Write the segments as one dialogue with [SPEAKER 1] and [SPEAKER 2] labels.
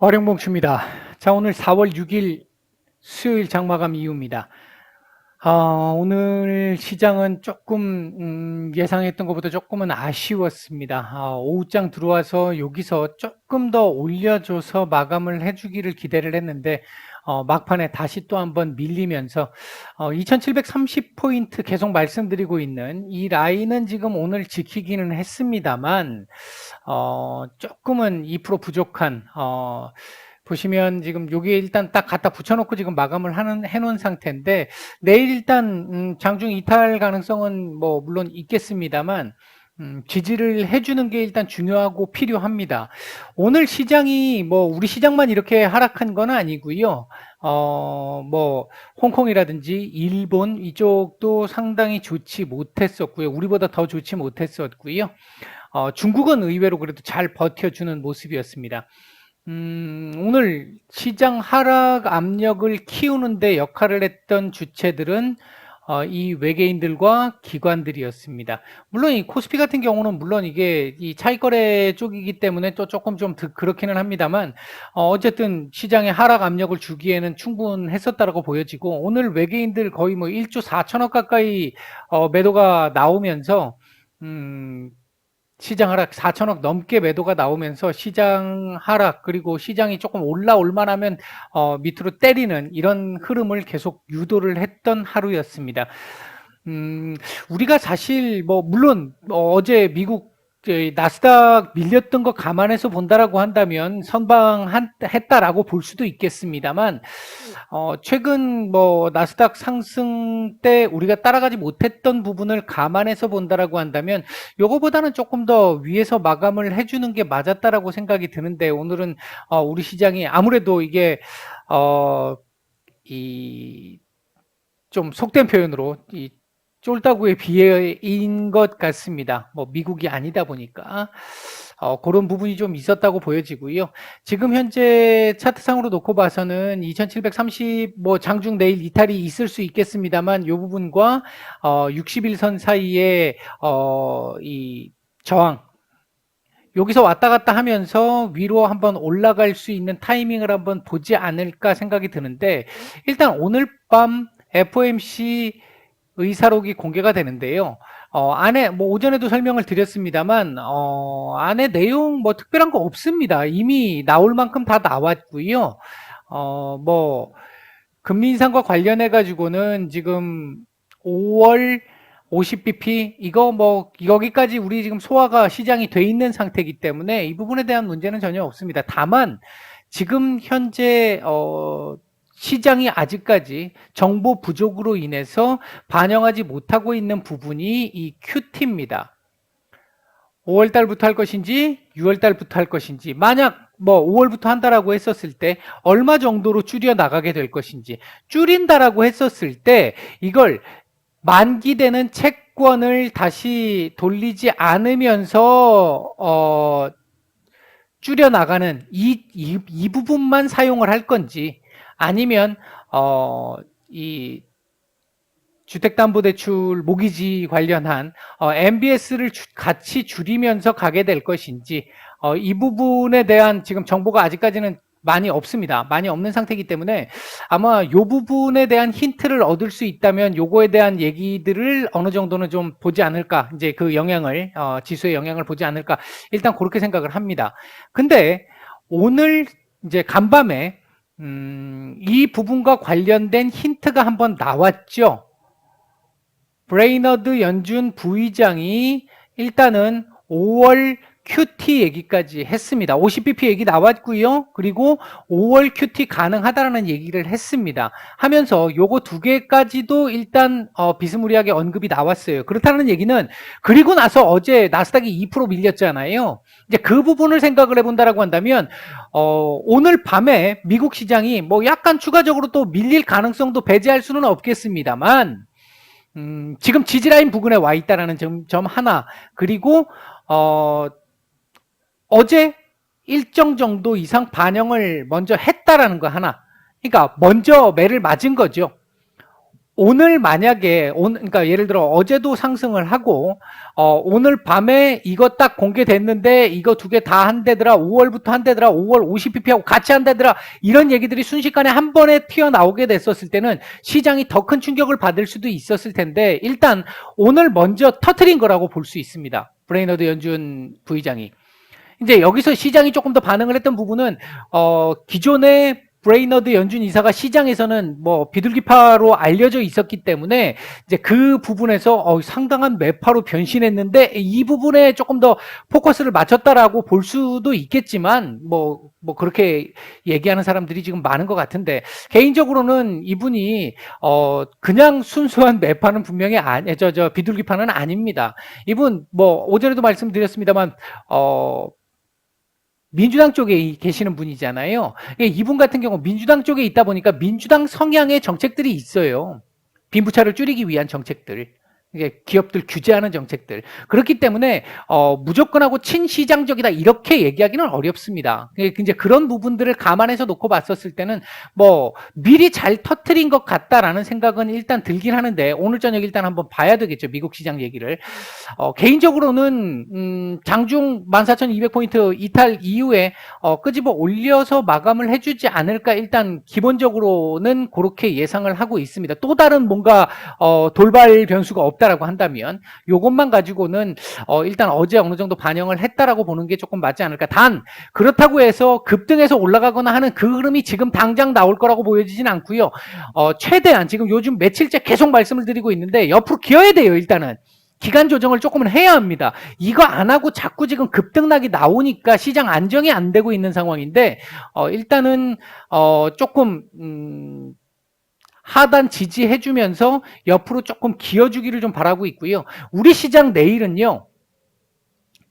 [SPEAKER 1] 어령봉추입니다. 자, 오늘 4월 6일 수요일 장마감 이후입니다. 오늘 시장은 조금 예상했던 것보다 조금은 아쉬웠습니다. 오후장 들어와서 여기서 조금 더 올려줘서 마감을 해주기를 기대를 했는데 막판에 다시 또 한번 밀리면서 2730포인트 계속 말씀드리고 있는 이 라인은 지금 오늘 지키기는 했습니다만 조금은 2% 부족한 보시면 지금 여기에 일단 딱 갖다 붙여놓고 지금 마감을 해놓은 상태인데 내일 일단 장중 이탈 가능성은 뭐 물론 있겠습니다만 지지를 해주는 게 일단 중요하고 필요합니다. 오늘 시장이 뭐 우리 시장만 이렇게 하락한 건 아니고요. 뭐 홍콩이라든지 일본 이쪽도 상당히 좋지 못했었고요. 우리보다 더 좋지 못했었고요. 중국은 의외로 그래도 잘 버텨주는 모습이었습니다. 오늘 시장 하락 압력을 키우는데 역할을 했던 주체들은 이 외계인들과 기관들이었습니다. 물론 이 코스피 같은 경우는 물론 이게 이 차익거래 쪽이기 때문에 또 조금 좀 그렇기는 합니다만 어쨌든 시장에 하락 압력을 주기에는 충분했었다라고 보여지고 오늘 외계인들 거의 뭐 1조 4천억 가까이 매도가 나오면서 시장 하락 4천억 넘게 매도가 나오면서 시장 하락 그리고 시장이 조금 올라올 만하면 밑으로 때리는 이런 흐름을 계속 유도를 했던 하루였습니다. 우리가 사실 뭐 물론 어제 미국 나스닥 밀렸던 거 감안해서 본다라고 한다면 선방했다라고 볼 수도 있겠습니다만 최근 뭐 나스닥 상승 때 우리가 따라가지 못했던 부분을 감안해서 본다라고 한다면 요거보다는 조금 더 위에서 마감을 해주는 게 맞았다라고 생각이 드는데 오늘은 우리 시장이 아무래도 이게 이 좀 속된 표현으로 이 쫄다구의 비애인 것 같습니다. 뭐 미국이 아니다 보니까 그런 부분이 좀 있었다고 보여지고요. 지금 현재 차트상으로 놓고 봐서는 2730 뭐 장중 내일 이탈이 있을 수 있겠습니다만 이 부분과 60일선 사이에 이 저항 여기서 왔다 갔다 하면서 위로 한번 올라갈 수 있는 타이밍을 한번 보지 않을까 생각이 드는데 일단 오늘 밤 FOMC 의사록이 공개가 되는데요. 안에 뭐 오전에도 설명을 드렸습니다만 안에 내용 뭐 특별한 거 없습니다. 이미 나올 만큼 다 나왔고요. 뭐 금리 인상과 관련해 가지고는 지금 5월 50bp 이거 뭐 여기까지 우리 지금 소화가 시장이 돼 있는 상태이기 때문에 이 부분에 대한 문제는 전혀 없습니다. 다만 지금 현재 시장이 아직까지 정보 부족으로 인해서 반영하지 못하고 있는 부분이 이 QT입니다. 5월 달부터 할 것인지 6월 달부터 할 것인지 만약 뭐 5월부터 한다라고 했었을 때 얼마 정도로 줄여 나가게 될 것인지 줄인다라고 했었을 때 이걸 만기되는 채권을 다시 돌리지 않으면서 줄여 나가는 이 부분만 사용을 할 건지 아니면 이 주택담보대출 모기지 관련한 MBS를 같이 줄이면서 가게 될 것인지 이 부분에 대한 지금 정보가 아직까지는 많이 없습니다. 많이 없는 상태이기 때문에 아마 이 부분에 대한 힌트를 얻을 수 있다면 요거에 대한 얘기들을 어느 정도는 좀 보지 않을까 이제 그 영향을 지수의 영향을 보지 않을까 일단 그렇게 생각을 합니다. 근데 오늘 이제 간밤에 이 부분과 관련된 힌트가 한번 나왔죠. 브레이너드 연준 부의장이 일단은 5월 QT 얘기까지 했습니다. 50bp 얘기 나왔고요. 그리고 5월 QT 가능하다라는 얘기를 했습니다. 하면서 요거 두 개까지도 일단 비스무리하게 언급이 나왔어요. 그렇다는 얘기는 그리고 나서 어제 나스닥이 2% 밀렸잖아요. 이제 그 부분을 생각을 해본다라고 한다면 오늘 밤에 미국 시장이 뭐 약간 추가적으로 또 밀릴 가능성도 배제할 수는 없겠습니다만 지금 지지라인 부근에 와 있다라는 점 하나 그리고 어제 일정 정도 이상 반영을 먼저 했다라는 거 하나 그러니까 먼저 매를 맞은 거죠. 오늘 만약에 그러니까 예를 들어 어제도 상승을 하고 오늘 밤에 이거 딱 공개됐는데 이거 두 개 다 한대더라. 5월부터 한대더라. 5월 50pp하고 같이 한대더라. 이런 얘기들이 순식간에 한 번에 튀어나오게 됐었을 때는 시장이 더 큰 충격을 받을 수도 있었을 텐데 일단 오늘 먼저 터트린 거라고 볼 수 있습니다. 브레이너드 연준 부의장이. 이제 여기서 시장이 조금 더 반응을 했던 부분은 기존의 브레이너드 연준 이사가 시장에서는 뭐 비둘기파로 알려져 있었기 때문에 이제 그 부분에서 상당한 매파로 변신했는데 이 부분에 조금 더 포커스를 맞췄다라고 볼 수도 있겠지만 뭐 그렇게 얘기하는 사람들이 지금 많은 것 같은데 개인적으로는 이분이 그냥 순수한 매파는 분명히 저 비둘기파는 아닙니다. 이분 뭐 오전에도 말씀드렸습니다만 민주당 쪽에 계시는 분이잖아요. 이분 같은 경우 민주당 쪽에 있다 보니까 민주당 성향의 정책들이 있어요. 빈부차를 줄이기 위한 정책들. 이게 기업들 규제하는 정책들. 그렇기 때문에 무조건하고 친시장적이다 이렇게 얘기하기는 어렵습니다. 이제 그런 부분들을 감안해서 놓고 봤었을 때는 뭐 미리 잘 터트린 것 같다라는 생각은 일단 들긴 하는데 오늘 저녁 일단 한번 봐야 되겠죠. 미국 시장 얘기를. 개인적으로는 장중 14,200포인트 이탈 이후에 끄집어 올려서 마감을 해주지 않을까 일단 기본적으로는 그렇게 예상을 하고 있습니다. 또 다른 뭔가 돌발 변수가 없다라고 한다면 이것만 가지고는 일단 어제 어느 정도 반영을 했다라고 보는 게 조금 맞지 않을까. 단 그렇다고 해서 급등해서 올라가거나 하는 그 흐름이 지금 당장 나올 거라고 보여지진 않고요. 최대한 지금 요즘 며칠째 계속 말씀을 드리고 있는데 옆으로 기어야 돼요. 일단은. 기간 조정을 조금은 해야 합니다. 이거 안 하고 자꾸 지금 급등락이 나오니까 시장 안정이 안 되고 있는 상황인데 일단은 조금 하단 지지해주면서 옆으로 조금 기어주기를 좀 바라고 있고요. 우리 시장 내일은요.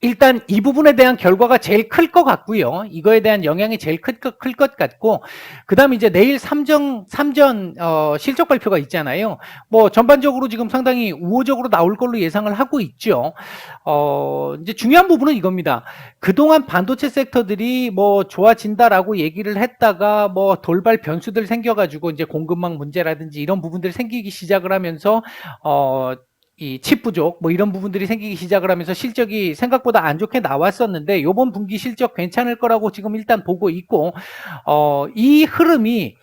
[SPEAKER 1] 일단 이 부분에 대한 결과가 제일 클 것 같고요. 이거에 대한 영향이 제일 클 것 같고 그 다음에 이제 내일 삼전 실적 발표가 있잖아요. 뭐 전반적으로 지금 상당히 우호적으로 나올 걸로 예상을 하고 있죠. 이제 중요한 부분은 이겁니다. 그동안 반도체 섹터들이 뭐 좋아진다라고 얘기를 했다가 뭐 돌발 변수들 생겨가지고 이제 공급망 문제라든지 이런 부분들 생기기 시작을 하면서 이 칩 부족 뭐 이런 부분들이 생기기 시작을 하면서 실적이 생각보다 안 좋게 나왔었는데 이번 분기 실적 괜찮을 거라고 지금 일단 보고 있고 이 흐름이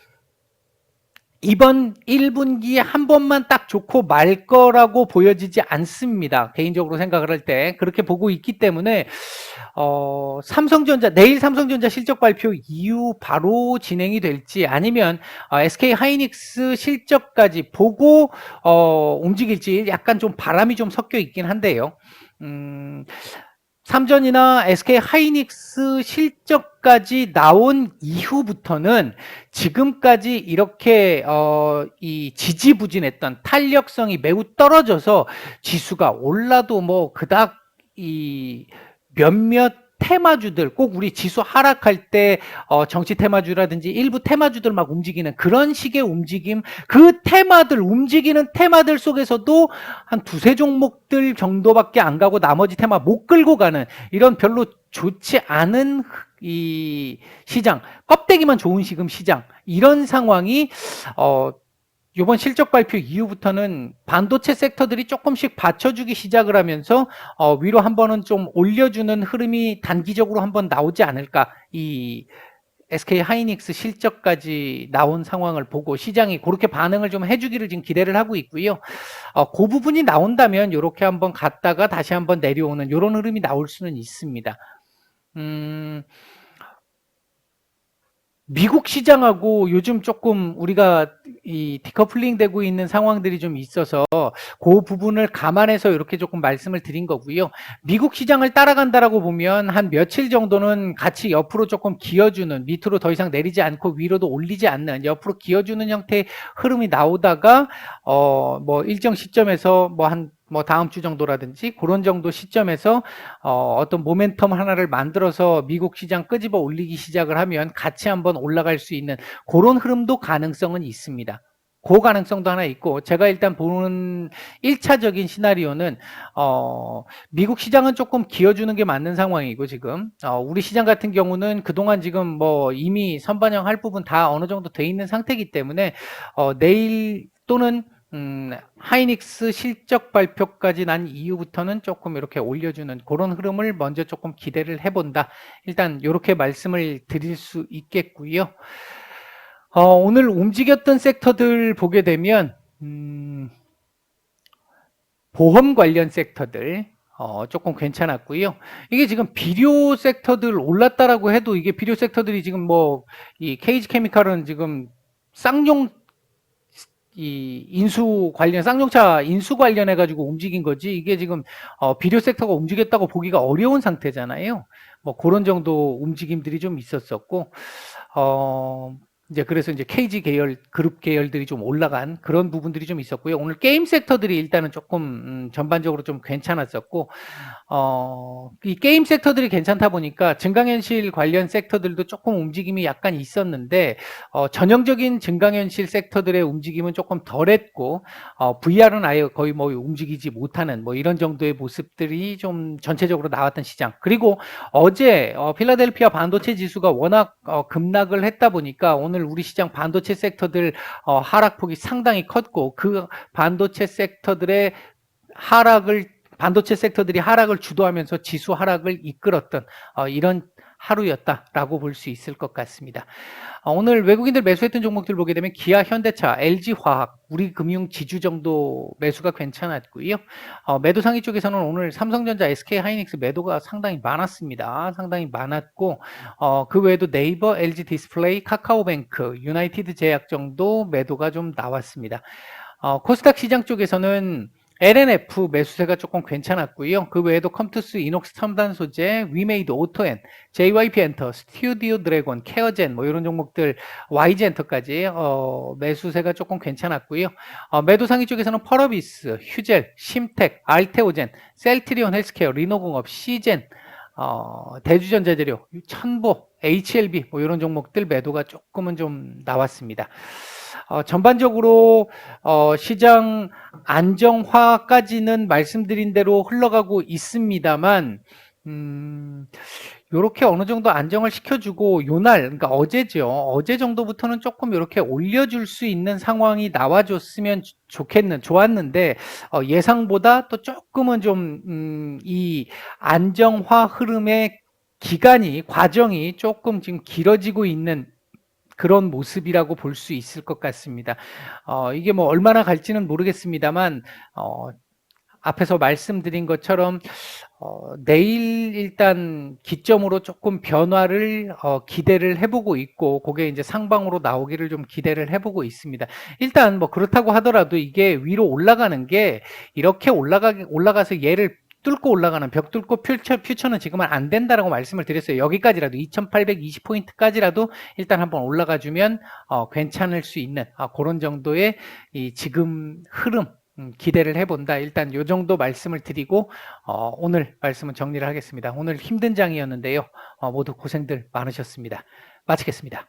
[SPEAKER 1] 이번 1분기에 한 번만 딱 좋고 말 거라고 보여지지 않습니다. 개인적으로 생각을 할 때 그렇게 보고 있기 때문에 내일 삼성전자 실적 발표 이후 바로 진행이 될지 아니면 SK 하이닉스 실적까지 보고 움직일지 약간 좀 바람이 좀 섞여 있긴 한데요. 삼전이나 SK 하이닉스 실적까지 나온 이후부터는 지금까지 이렇게 이 지지부진했던 탄력성이 매우 떨어져서 지수가 올라도 뭐 그닥 이 몇몇 테마주들 꼭 우리 지수 하락할 때 정치 테마주라든지 일부 테마주들 막 움직이는 그런 식의 움직임 그 테마들 움직이는 테마들 속에서도 한 두세 종목들 정도밖에 안 가고 나머지 테마 못 끌고 가는 이런 별로 좋지 않은 이 시장 껍데기만 좋은 지금 시장 이런 상황이 이번 실적 발표 이후부터는 반도체 섹터들이 조금씩 받쳐주기 시작을 하면서 위로 한 번은 좀 올려주는 흐름이 단기적으로 한번 나오지 않을까 이 SK 하이닉스 실적까지 나온 상황을 보고 시장이 그렇게 반응을 좀 해주기를 지금 기대를 하고 있고요. 그 부분이 나온다면 이렇게 한번 갔다가 다시 한번 내려오는 이런 흐름이 나올 수는 있습니다. 미국 시장하고 요즘 조금 우리가 이 디커플링 되고 있는 상황들이 좀 있어서 그 부분을 감안해서 이렇게 조금 말씀을 드린 거고요. 미국 시장을 따라간다라고 보면 한 며칠 정도는 같이 옆으로 조금 기어주는 밑으로 더 이상 내리지 않고 위로도 올리지 않는 옆으로 기어주는 형태의 흐름이 나오다가 뭐 일정 시점에서 뭐 다음 주 정도라든지 그런 정도 시점에서 어떤 모멘텀 하나를 만들어서 미국 시장 끄집어 올리기 시작을 하면 같이 한번 올라갈 수 있는 그런 흐름도 가능성은 있습니다. 그 가능성도 하나 있고 제가 일단 보는 1차적인 시나리오는 미국 시장은 조금 기어주는 게 맞는 상황이고 지금 우리 시장 같은 경우는 그동안 지금 뭐 이미 선반영할 부분 다 어느 정도 돼 있는 상태이기 때문에 내일 또는 하이닉스 실적 발표까지 난 이후부터는 조금 이렇게 올려주는 그런 흐름을 먼저 조금 기대를 해본다. 일단 이렇게 말씀을 드릴 수 있겠고요. 오늘 움직였던 섹터들 보게 되면 보험 관련 섹터들 조금 괜찮았고요. 이게 지금 비료 섹터들 올랐다라고 해도 이게 비료 섹터들이 지금 뭐 이 KG 케미칼은 지금 쌍용 이 인수 관련 쌍용차 인수 관련해 가지고 움직인 거지 이게 지금 비료 섹터가 움직였다고 보기가 어려운 상태잖아요. 뭐 그런 정도 움직임들이 좀 있었었고 이제 그래서 이제 KG 계열 그룹 계열들이 좀 올라간 그런 부분들이 좀 있었고요. 오늘 게임 섹터들이 일단은 조금 전반적으로 좀 괜찮았었고 이 게임 섹터들이 괜찮다 보니까 증강현실 관련 섹터들도 조금 움직임이 약간 있었는데 전형적인 증강현실 섹터들의 움직임은 조금 덜했고 VR은 아예 거의 뭐 움직이지 못하는 뭐 이런 정도의 모습들이 좀 전체적으로 나왔던 시장. 그리고 어제 필라델피아 반도체 지수가 워낙 급락을 했다 보니까 오늘 우리 시장 반도체 섹터들 하락폭이 상당히 컸고 그 반도체 섹터들의 반도체 섹터들이 하락을 주도하면서 지수 하락을 이끌었던 이런 하루였다라고 볼 수 있을 것 같습니다. 오늘 외국인들 매수했던 종목들 보게 되면 기아, 현대차, LG화학, 우리금융지주 정도 매수가 괜찮았고요. 매도 상위 쪽에서는 오늘 삼성전자, SK하이닉스 매도가 상당히 많았습니다. 상당히 많았고 그 외에도 네이버, LG디스플레이, 카카오뱅크, 유나이티드 제약 정도 매도가 좀 나왔습니다. 코스닥 시장 쪽에서는 LNF 매수세가 조금 괜찮았고요. 그 외에도 컴투스, 이녹스 첨단 소재, 위메이드, 오토엔, JYP 엔터, 스튜디오 드래곤, 케어젠 뭐 이런 종목들, YG 엔터까지 매수세가 조금 괜찮았고요. 매도 상위 쪽에서는 펄어비스, 휴젤, 심텍, 알테오젠, 셀트리온 헬스케어, 리노공업, 시젠, 대주전자재료, 천보, HLB 뭐 이런 종목들 매도가 조금은 좀 나왔습니다. 전반적으로 시장 안정화까지는 말씀드린 대로 흘러가고 있습니다만 요렇게 어느 정도 안정을 시켜주고 요날 그러니까 어제죠. 어제 정도부터는 조금 이렇게 올려줄 수 있는 상황이 나와줬으면 좋았는데 예상보다 또 조금은 좀 이 안정화 흐름의 과정이 조금 지금 길어지고 있는 그런 모습이라고 볼 수 있을 것 같습니다. 이게 뭐 얼마나 갈지는 모르겠습니다만 앞에서 말씀드린 것처럼 내일 일단 기점으로 조금 변화를 기대를 해보고 있고 그게 이제 상방으로 나오기를 좀 기대를 해보고 있습니다. 일단 뭐 그렇다고 하더라도 이게 위로 올라가는 게 이렇게 올라가서 얘를 뚫고 올라가는 벽 뚫고 퓨처는 지금은 안 된다라고 말씀을 드렸어요. 여기까지라도 2820포인트까지라도 일단 한번 올라가 주면 괜찮을 수 있는 그런 정도의 이 지금 흐름 기대를 해본다. 일단 요 정도 말씀을 드리고 오늘 말씀은 정리를 하겠습니다. 오늘 힘든 장이었는데요. 모두 고생들 많으셨습니다. 마치겠습니다.